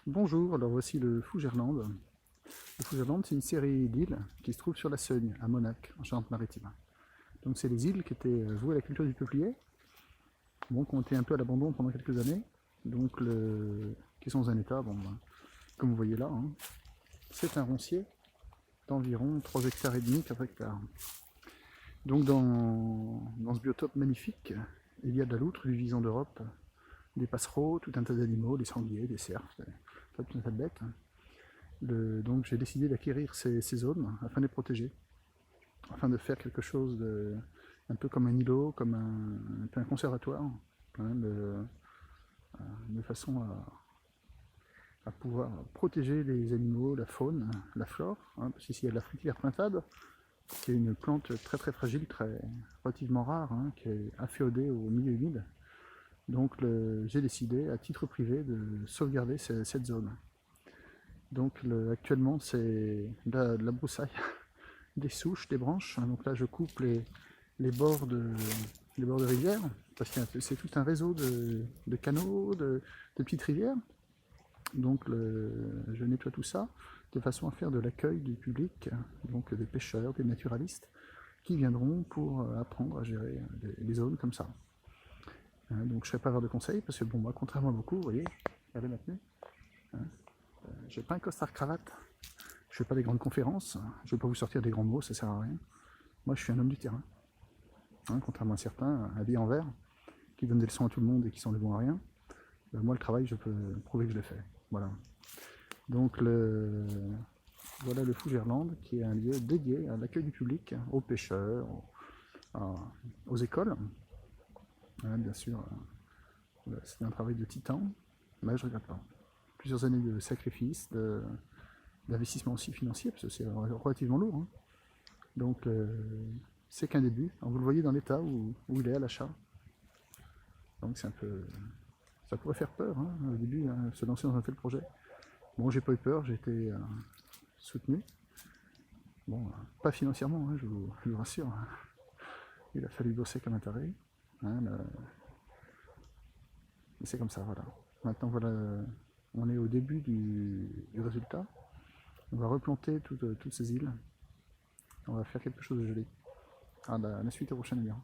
Bonjour, alors voici le Fougerland. Le Fougerland, c'est une série d'îles qui se trouve sur la Seugne, à Monac, en Charente-Maritime. Donc c'est les îles qui étaient vouées à la culture du peuplier, bon, qui ont été un peu à l'abandon pendant quelques années, donc qui sont dans un état, bon, ben, comme vous voyez là, hein. C'est un roncier d'environ 3 hectares et demi, 4 hectares. Donc dans ce biotope magnifique, il y a de la loutre, du vison d'Europe, des passereaux, tout un tas d'animaux, des sangliers, des cerfs, tout un tas de bêtes. Donc j'ai décidé d'acquérir ces zones afin de les protéger, afin de faire quelque chose un peu comme un îlot, comme un conservatoire, hein, de façon à pouvoir protéger les animaux, la faune, la flore, hein, parce qu'ici il y a de la fruitière pintade, qui est une plante très très fragile, relativement rare, hein, qui est inféodée au milieu humide. Donc j'ai décidé à titre privé de sauvegarder cette zone. Donc actuellement c'est de la broussaille, des souches, des branches. Donc là je coupe les bords de rivière, parce que c'est tout un réseau de canaux, de petites rivières. Donc je nettoie tout ça de façon à faire de l'accueil du public, donc des pêcheurs, des naturalistes, qui viendront pour apprendre à gérer les zones comme ça. Donc je ne serai pas avoir de conseils, parce que bon, moi, contrairement à beaucoup, vous voyez, regardez ma tenue, hein, j'ai pas un costard cravate, je fais pas des grandes conférences, je vais pas vous sortir des grands mots, ça sert à rien. Moi je suis un homme du terrain, hein, contrairement à certains, habillés en vert, qui donnent des leçons à tout le monde et qui sont des bons à rien. Moi le travail, je peux prouver que je l'ai fait. Voilà. Donc voilà le Fougerland, qui est un lieu dédié à l'accueil du public, aux pêcheurs, aux écoles. Hein, bien sûr, c'est un travail de titan, mais je ne regrette pas. Plusieurs années de sacrifice, d'investissement aussi financier, parce que c'est relativement lourd, hein. Donc c'est qu'un début. Alors, vous le voyez dans l'état où il est à l'achat. Donc c'est un peu... Ça pourrait faire peur, hein, au début, hein, se lancer dans un tel projet. Bon, j'ai pas eu peur, j'ai été soutenu. Bon, pas financièrement, hein, je vous rassure. Il a fallu bosser comme un taré. Hein, mais c'est comme ça, voilà. Maintenant, voilà, on est au début du résultat. On va replanter toutes ces îles. On va faire quelque chose de joli. Ah, la suite est prochaine, bien.